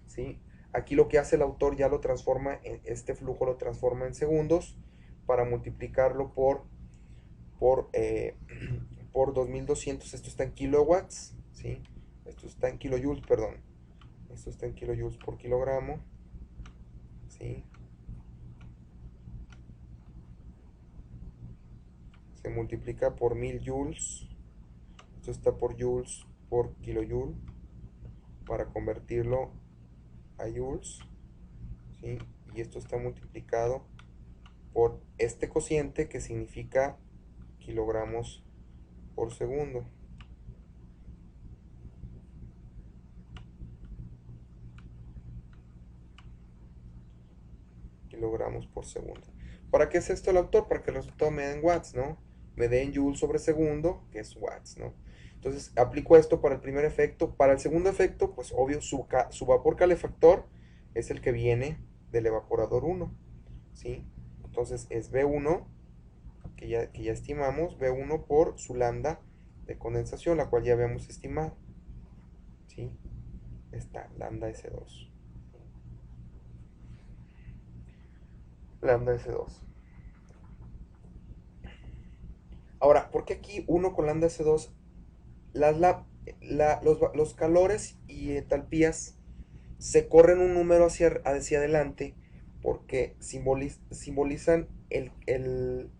¿sí? Aquí lo que hace el autor ya lo transforma, este flujo lo transforma en segundos para multiplicarlo por, eh, por 2200, esto está en kilowatts, ¿sí? Esto está en kilojoules, perdón. Esto está en kilojoules por kilogramo, ¿sí? se multiplica por 1000 joules. Esto está por joules por kilojoule para convertirlo a joules, ¿sí? Y esto está multiplicado por este cociente que significa kilogramos por segundo. Kilogramos por segundo. ¿Para qué es esto el autor? Para que el resultado me den watts, ¿no? Me den joules sobre segundo, que es watts, ¿no? Entonces aplico esto para el primer efecto. Para el segundo efecto, pues obvio, su vapor calefactor es el que viene del evaporador 1, ¿sí? Entonces es V1, que ya estimamos, V1 por su lambda de condensación, la cual ya habíamos estimado, ¿sí? Está lambda S2. Lambda S2. Ahora, ¿por qué aquí 1 con lambda S2? Los calores y entalpías se corren un número hacia adelante porque simbolizan el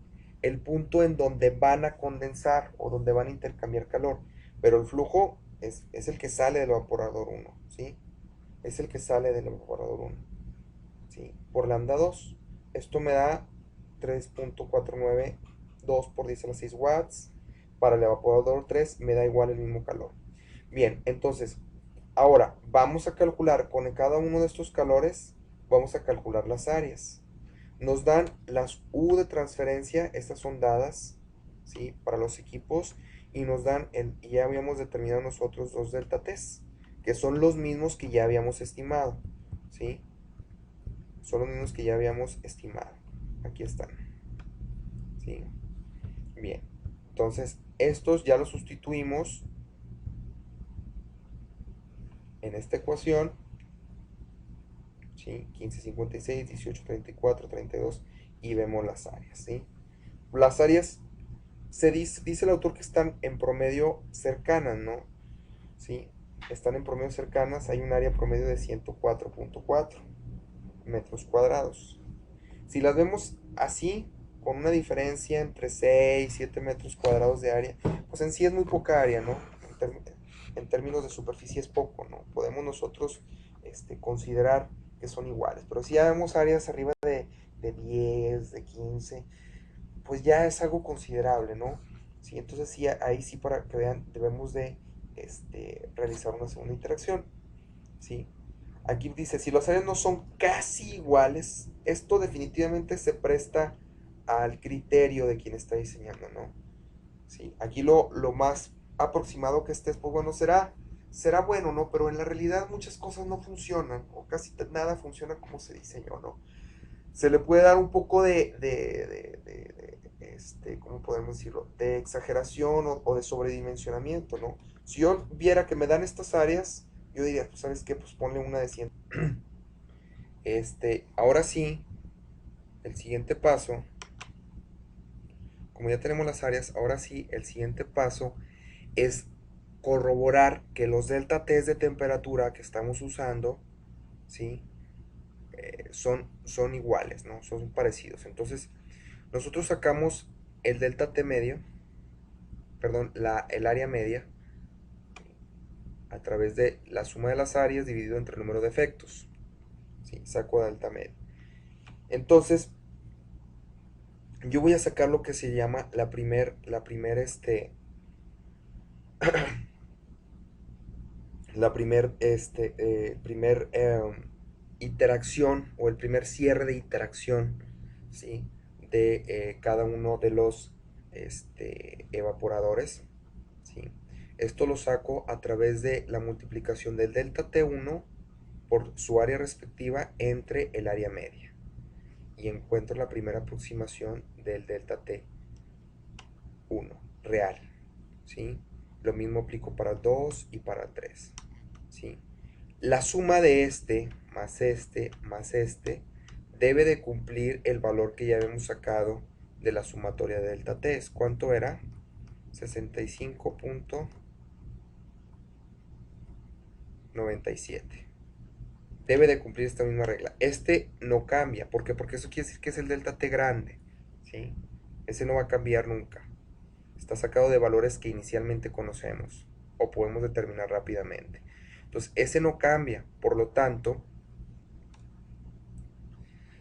punto en donde van a condensar o donde van a intercambiar calor. Pero el flujo es el que sale del evaporador 1, ¿sí? Es el que sale del evaporador 1, ¿sí? Por lambda 2. Esto me da 3.492 por 10 a la 6 watts. Para el evaporador 3 me da igual el mismo calor. Bien, entonces, ahora vamos a calcular con cada uno de estos calores, vamos a calcular las áreas. Nos dan las U de transferencia, estas son dadas, ¿sí? Para los equipos, y nos dan, y ya habíamos determinado nosotros dos delta T's, que son los mismos que ya habíamos estimado, ¿sí? Son los mismos que ya habíamos estimado. Aquí están, ¿sí? Bien, entonces estos ya los sustituimos en esta ecuación, ¿sí? 15, 56, 18, 34, 32, y vemos las áreas, ¿sí? Las áreas, dice el autor que están en promedio cercanas, ¿no? ¿Sí? Están en promedio cercanas, hay un área promedio de 104.4 metros cuadrados. Si las vemos así, con una diferencia entre 6 y 7 metros cuadrados de área, pues en sí es muy poca área, ¿no? En términos de superficie es poco, ¿no? Podemos nosotros considerar que son iguales, pero si ya vemos áreas arriba de 10, de 15, pues ya es algo considerable, ¿no? Sí, entonces sí, ahí sí, para que vean, debemos de realizar una segunda interacción, ¿sí? Aquí dice, si las áreas no son casi iguales, esto definitivamente se presta al criterio de quien está diseñando, ¿no? Sí, aquí lo más aproximado que estés, pues bueno, será bueno, ¿no? Pero en la realidad muchas cosas no funcionan, o casi nada funciona como se diseñó, ¿no? Se le puede dar un poco ¿cómo podemos decirlo? De exageración o de sobredimensionamiento, ¿no? Si yo viera que me dan estas áreas, yo diría, pues, ¿sabes qué? Pues ponle una de 100. Ahora sí, el siguiente paso, como ya tenemos las áreas, ahora sí, el siguiente paso es corroborar que los delta T de temperatura que estamos usando, ¿sí? Son iguales, ¿no? Son parecidos. Entonces, nosotros sacamos el delta T medio, perdón, el área media, a través de la suma de las áreas dividido entre el número de efectos, ¿sí? Saco delta medio. Entonces, yo voy a sacar lo que se llama la primer interacción o el primer cierre de interacción, ¿sí? De cada uno de los evaporadores, ¿sí? Esto lo saco a través de la multiplicación del delta T1 por su área respectiva entre el área media, y encuentro la primera aproximación del delta T1 real, ¿sí? Lo mismo aplico para 2 y para 3, ¿sí? La suma de más debe de cumplir el valor que ya habíamos sacado de la sumatoria de delta T. ¿Cuánto era? 65.97. Debe de cumplir esta misma regla. No cambia. ¿Por qué? Porque eso quiere decir que es el delta T grande, ¿sí? Ese no va a cambiar nunca. Está sacado de valores que inicialmente conocemos o podemos determinar rápidamente. Entonces, ese no cambia. Por lo tanto,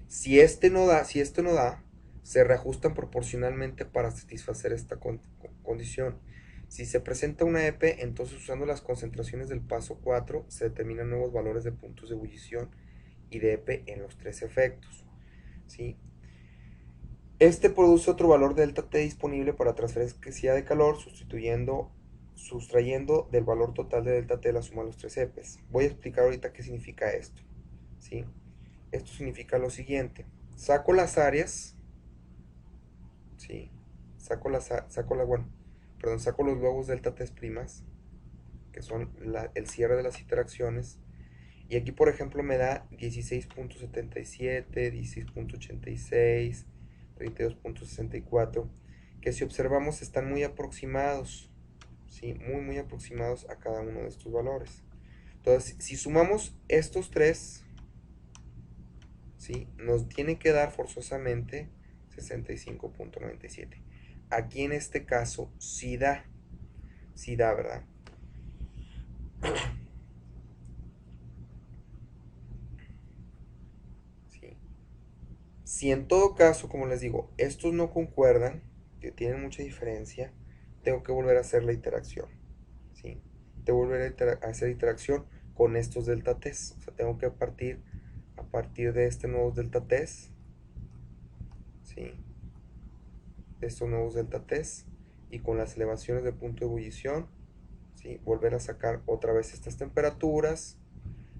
si este no da, se reajustan proporcionalmente para satisfacer esta condición. Si se presenta una EP, entonces usando las concentraciones del paso 4 se determinan nuevos valores de puntos de ebullición y de EP en los tres efectos, ¿sí? Este produce otro valor delta T disponible para transferencia de calor, sustrayendo del valor total de delta T la suma de los tres EPs. Voy a explicar ahorita qué significa esto, ¿sí? Esto significa lo siguiente: saco las áreas, ¿sí? Saco los lobos delta T primas, que son el cierre de las interacciones. Y aquí, por ejemplo, me da 16.77, 16.86, 32.64, que si observamos están muy aproximados, ¿sí? Muy aproximados a cada uno de estos valores. Entonces, si sumamos estos tres, ¿sí?, nos tiene que dar forzosamente 65.97. Aquí en este caso sí da, ¿verdad? Sí. Si en todo caso, como les digo, estos no concuerdan, que tienen mucha diferencia, tengo que volver a hacer la interacción, ¿sí? Tengo que volver a hacer interacción con estos delta T's. O sea, tengo que partir a partir de este nuevo delta T's, ¿sí?, de estos nuevos delta T's, y con las elevaciones de punto de ebullición, ¿sí?, volver a sacar otra vez estas temperaturas,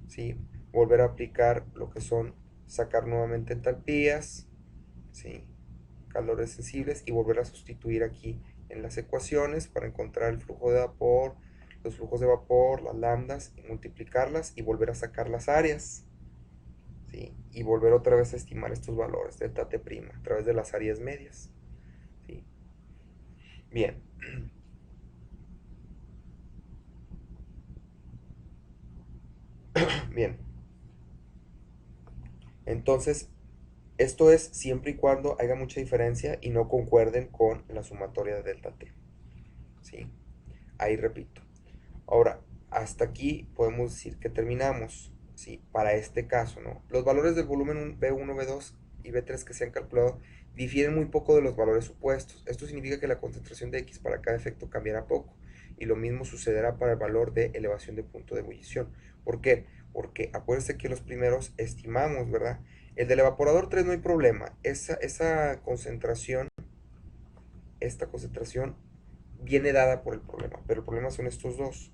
¿sí?, volver a aplicar lo que son sacar nuevamente entalpías, ¿sí?, calores sensibles, y volver a sustituir aquí en las ecuaciones para encontrar el flujo de vapor, los flujos de vapor, las lambdas, y multiplicarlas y volver a sacar las áreas, ¿sí?, y volver otra vez a estimar estos valores delta T' a través de las áreas medias, ¿sí? Bien. Bien. Entonces, esto es siempre y cuando haya mucha diferencia y no concuerden con la sumatoria de delta T, ¿sí? Ahí repito. Ahora, hasta aquí podemos decir que terminamos, ¿sí?, para este caso, ¿no? Los valores del volumen B1, B2 y B3 que se han calculado difieren muy poco de los valores supuestos. Esto significa que la concentración de X para cada efecto cambiará poco, y lo mismo sucederá para el valor de elevación de punto de ebullición. ¿Por qué? Porque acuérdense que los primeros estimamos, ¿verdad? El del evaporador 3 no hay problema. Esta concentración viene dada por el problema, pero el problema son estos dos,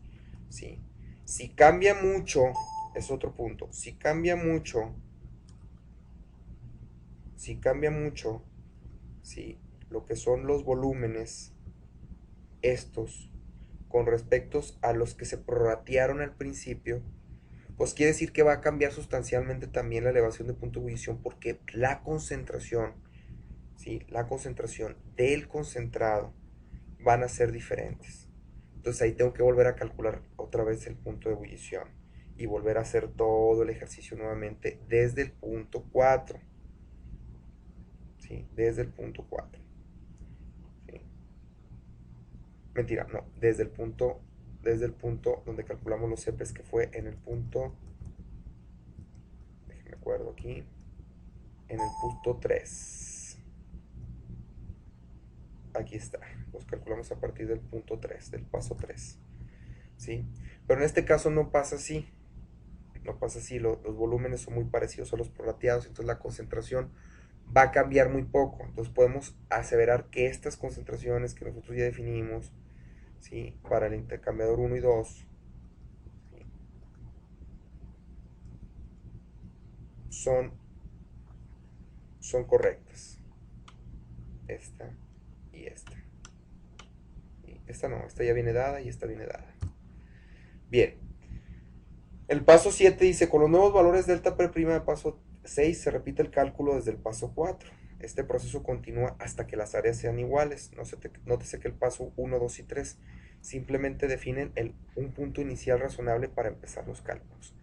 ¿sí? Si cambia mucho, es otro punto, si cambia mucho, ¿sí?, lo que son los volúmenes, estos, con respecto a los que se prorratearon al principio, pues quiere decir que va a cambiar sustancialmente también la elevación de punto de ebullición, porque la concentración, ¿sí?, la concentración del concentrado van a ser diferentes. Entonces ahí tengo que volver a calcular otra vez el punto de ebullición y volver a hacer todo el ejercicio nuevamente desde el punto 4, ¿sí?, desde el punto 4, ¿sí? Mentira, no, desde el punto donde calculamos los CPs, que fue en el punto, déjenme acuerdo aquí, en el punto 3. Aquí está, los calculamos a partir del punto 3, del paso 3, ¿sí? Pero en este caso no pasa así, los volúmenes son muy parecidos a los prorrateados, entonces la concentración va a cambiar muy poco. Entonces podemos aseverar que estas concentraciones que nosotros ya definimos, ¿sí?, para el intercambiador 1 y 2, ¿sí?, son correctas. Esta y esta. Y esta no, esta ya viene dada y esta viene dada. Bien. El paso 7 dice: con los nuevos valores delta P' de paso 6 se repite el cálculo desde el paso 4. Este proceso continúa hasta que las áreas sean iguales. Nótese que el paso 1, 2 y 3 simplemente definen un punto inicial razonable para empezar los cálculos.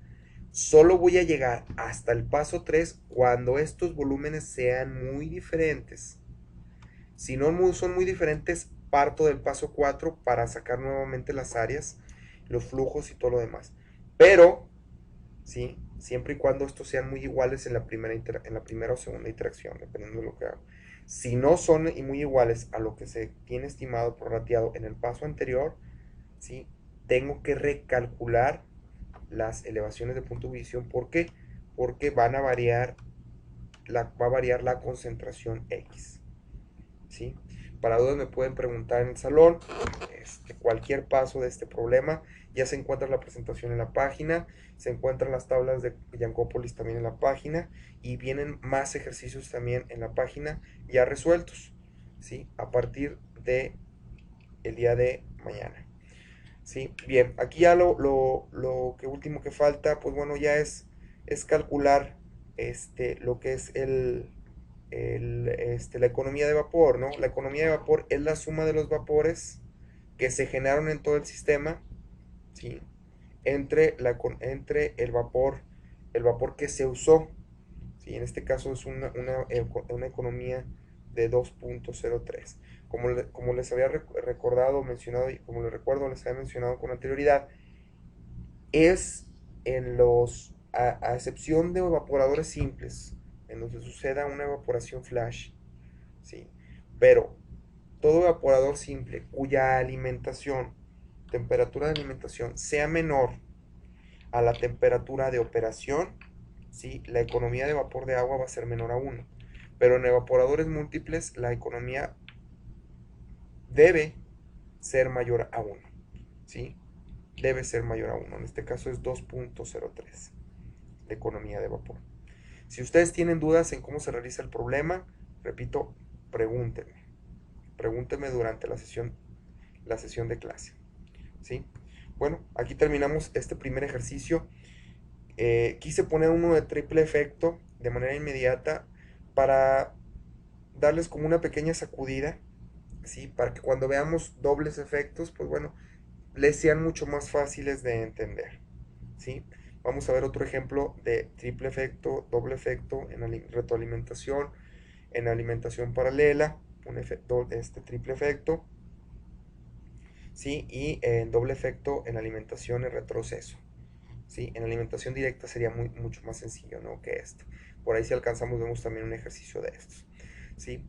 Solo voy a llegar hasta el paso 3 cuando estos volúmenes sean muy diferentes. Si no son muy diferentes, parto del paso 4 para sacar nuevamente las áreas, los flujos y todo lo demás. Pero, ¿sí? Siempre y cuando estos sean muy iguales en la primera o segunda interacción, dependiendo de lo que hago. Si no son muy iguales a lo que se tiene estimado prorrateado en el paso anterior, ¿sí? Tengo que recalcular las elevaciones de punto de visión. ¿Por qué? Porque va a variar la concentración X. ¿Sí? Para dudas me pueden preguntar en el salón. Cualquier paso de este problema, ya se encuentra la presentación en la página, se encuentran las tablas de Jankopoulos también en la página, y vienen más ejercicios también en la página ya resueltos, ¿sí? A partir de el día de mañana. ¿Sí? Bien, aquí ya lo que último que falta, pues bueno, ya es calcular lo que es la economía de vapor, ¿no? La economía de vapor es la suma de los vapores que se generaron en todo el sistema, ¿sí? Entre el vapor que se usó, ¿sí? En este caso es una economía de 2.03. Como les había recordado, mencionado, y como les recuerdo, les había mencionado con anterioridad, es a excepción de evaporadores simples, en donde suceda una evaporación flash, ¿sí? Pero todo evaporador simple cuya temperatura de alimentación sea menor a la temperatura de operación, ¿sí? La economía de vapor de agua va a ser menor a 1. Pero en evaporadores múltiples la economía debe ser mayor a 1, ¿sí? Debe ser mayor a 1. En este caso es 2.03 de economía de vapor. Si ustedes tienen dudas en cómo se realiza el problema, repito, pregúntenme. Pregúntenme durante la sesión de clase, ¿sí? Bueno, aquí terminamos este primer ejercicio. Quise poner uno de triple efecto de manera inmediata para darles como una pequeña sacudida, ¿sí? Para que cuando veamos dobles efectos, pues bueno, les sean mucho más fáciles de entender, ¿sí? Vamos a ver otro ejemplo de triple efecto, doble efecto en retroalimentación, en alimentación paralela, triple efecto, ¿sí? Y en doble efecto en alimentación en retroceso, ¿sí? En alimentación directa sería mucho más sencillo, ¿no? Que este. Por ahí si alcanzamos vemos también un ejercicio de estos, ¿sí?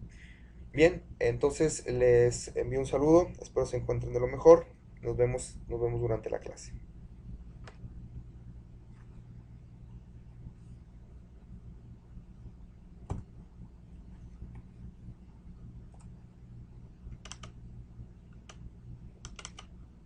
Bien, entonces les envío un saludo, espero se encuentren de lo mejor, nos vemos durante la clase.